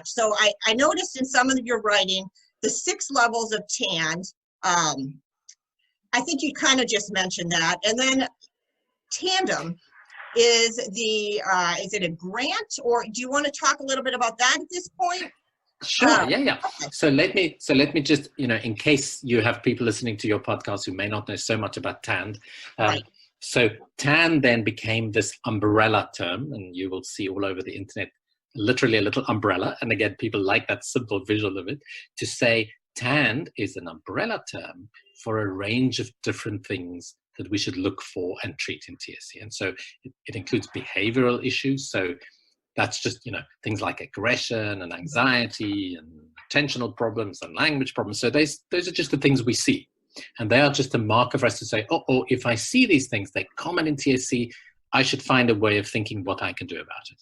So I noticed in some of your writing, the 6 levels of TAND. I think you kind of just mentioned that. And then TANDem is it a grant, or do you want to talk a little bit about that at this point? Sure. Yeah. Okay. So let me just, in case you have people listening to your podcast who may not know so much about TAND. Right. So TAND then became this umbrella term, and you will see all over the internet, literally a little umbrella. And again, people like that simple visual of it, to say TAND is an umbrella term for a range of different things that we should look for and treat in TSC. And so it includes behavioral issues. So that's just, things like aggression and anxiety and attentional problems and language problems. So those are just the things we see. And they are just a marker for us to say, if I see these things, they're common in TSC, I should find a way of thinking what I can do about it.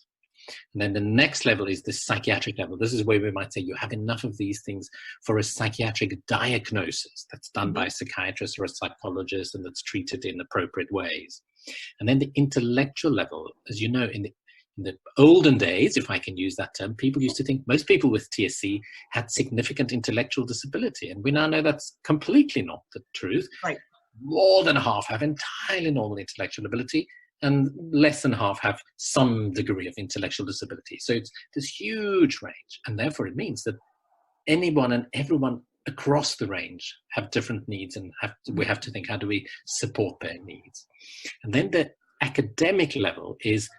And then the next level is the psychiatric level. This is where we might say you have enough of these things for a psychiatric diagnosis that's done by a psychiatrist or a psychologist, and that's treated in appropriate ways. And then the intellectual level, as you know, in the olden days, if I can use that term, people used to think most people with TSC had significant intellectual disability. And we now know that's completely not the truth. Right. More than half have entirely normal intellectual ability, and less than half have some degree of intellectual disability. So it's this huge range. And therefore it means that anyone and everyone across the range have different needs, and we have to think, how do we support their needs? And then the academic level is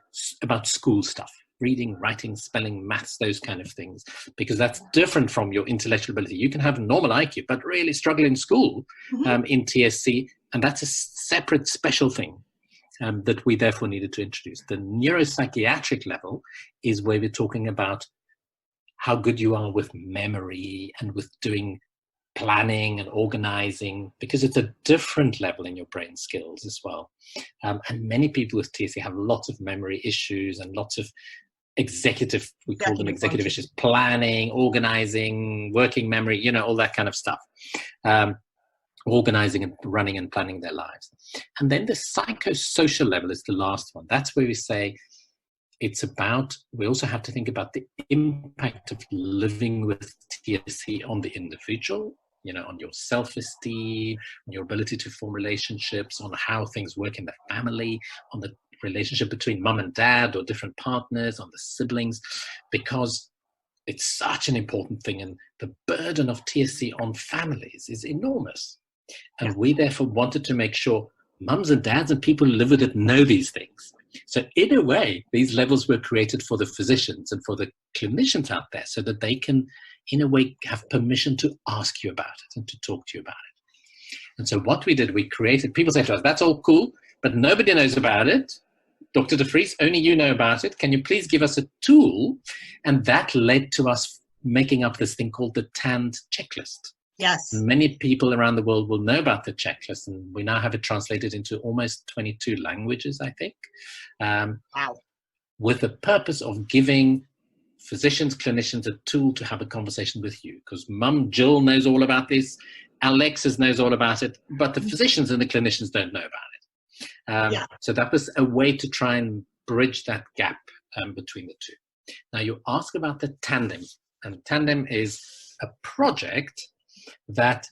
about school stuff, reading, writing, spelling, maths, those kind of things, because that's different from your intellectual ability. You can have normal IQ, but really struggle in school in TSC, and that's a separate special thing that we therefore needed to introduce. The neuropsychiatric level is where we're talking about how good you are with memory and with doing planning and organizing, because it's a different level in your brain skills as well. And many people with TSC have lots of memory issues and lots of executive, we call them executive issues, planning, organizing, working memory, all that kind of stuff. Organizing and running and planning their lives. And then the psychosocial level is the last one. That's where we say we also have to think about the impact of living with TSC on the individual, on your self-esteem, on your ability to form relationships, on how things work in the family, on the relationship between mum and dad or different partners, on the siblings, because it's such an important thing. And the burden of TSC on families is enormous. And we therefore wanted to make sure mums and dads and people who live with it know these things. So in a way, these levels were created for the physicians and for the clinicians out there, so that they can, in a way, have permission to ask you about it and to talk to you about it. And so what we did, we created, people say to us, that's all cool, but nobody knows about it. Dr. De Vries, only you know about it. Can you please give us a tool? And that led to us making up this thing called the TAND checklist. Yes. Many people around the world will know about the checklist, and we now have it translated into almost 22 languages, I think. Wow. With the purpose of giving physicians, clinicians a tool to have a conversation with you, because Mum Jill knows all about this, Alexis knows all about it, but the physicians and the clinicians don't know about it. So that was a way to try and bridge that gap between the two. Now you ask about the TANDem, and TANDem is a project that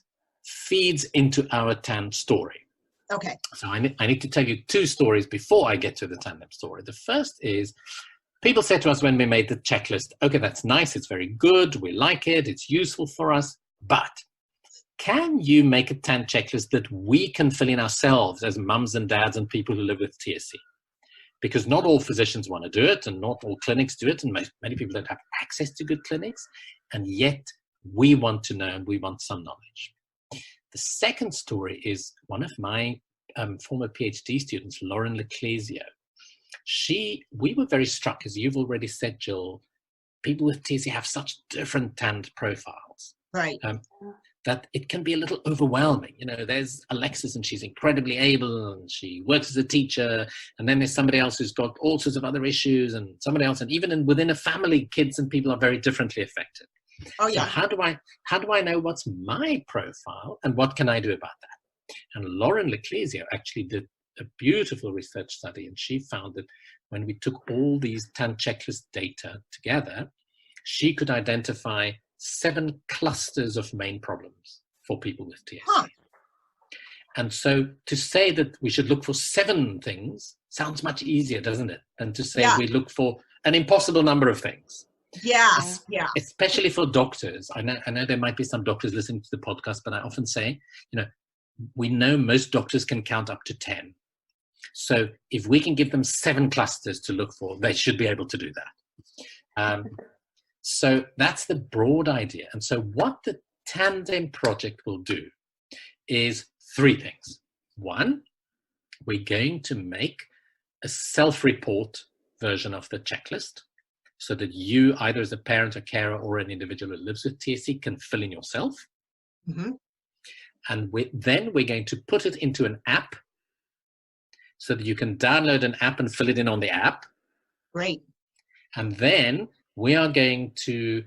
feeds into our TAND story. Okay. So I need to tell you 2 stories before I get to the TANDem story. The first is, people said to us when we made the checklist, okay, that's nice, it's very good, we like it, it's useful for us, but can you make a TAND checklist that we can fill in ourselves as mums and dads and people who live with TSC? Because not all physicians want to do it, and not all clinics do it, and many people don't have access to good clinics, and yet we want to know, and we want some knowledge. The second story is one of my former PhD students, Lauren Leclésio. We were very struck, as you've already said, Jill, people with TSC have such different TAND profiles. Right. That it can be a little overwhelming. There's Alexis, and she's incredibly able, and she works as a teacher, and then there's somebody else who's got all sorts of other issues, and somebody else, and even within a family, kids and people are very differently affected. Oh yeah. So how do I know what's my profile, and what can I do about that? And Lauren Leclésio actually did a beautiful research study, and she found that when we took all these TAND checklist data together, she could identify 7 clusters of main problems for people with TSC. Huh. And so to say that we should look for 7 things sounds much easier, doesn't it, than to say we look for an impossible number of things. Yes, yeah. Especially for doctors. I know there might be some doctors listening to the podcast, but I often say, we know most doctors can count up to 10. So if we can give them 7 clusters to look for, they should be able to do that. So that's the broad idea. And so what the TANDem project will do is 3 things. 1, we're going to make a self-report version of the checklist so that you, either as a parent, a carer, or an individual who lives with TSC, can fill in yourself. Mm-hmm. And then we're going to put it into an app so that you can download an app and fill it in on the app. Great. And then we are going to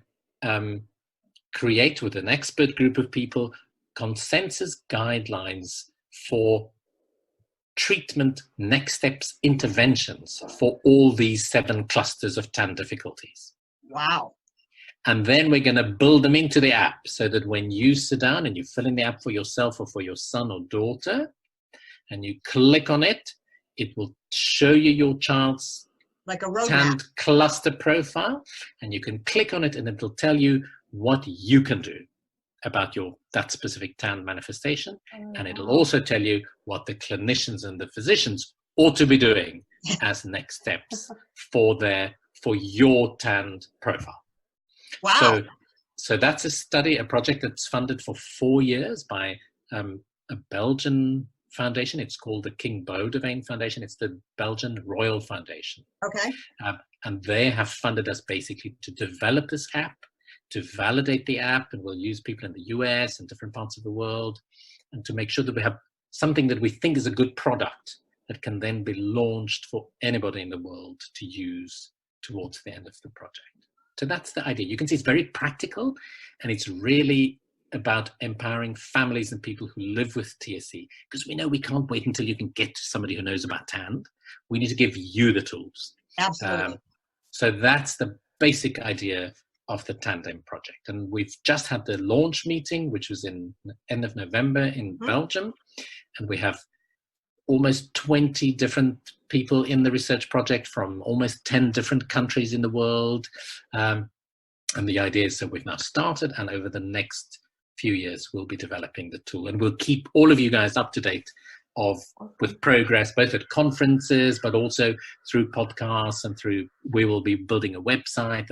create, with an expert group of people, consensus guidelines for treatment, next steps, interventions for all these 7 clusters of TAND difficulties. Wow. And then we're going to build them into the app so that when you sit down and you fill in the app for yourself or for your son or daughter, and you click on it, it will show you your child's like a roadmap. TAND cluster profile, and you can click on it and it will tell you what you can do about that specific TAND manifestation. And it'll also tell you what the clinicians and the physicians ought to be doing as next steps for your TAND profile. Wow. So that's a project that's funded for 4 years by a Belgian foundation. It's called the King Boudewijn Foundation. It's the Belgian Royal Foundation. Okay. And they have funded us basically to develop this app, to validate the app, and we'll use people in the US and different parts of the world, and to make sure that we have something that we think is a good product that can then be launched for anybody in the world to use towards the end of the project. So that's the idea. You can see it's very practical, and it's really about empowering families and people who live with TSC, because we know we can't wait until you can get to somebody who knows about TAND. We need to give you the tools. Absolutely. So that's the basic idea of the TANDem project. And we've just had the launch meeting, which was in the end of November in Belgium. And we have almost 20 different people in the research project from almost 10 different countries in the world. And the idea is that we've now started, and over the next few years, we'll be developing the tool. And we'll keep all of you guys up to date with progress, both at conferences, but also through podcasts, and we will be building a website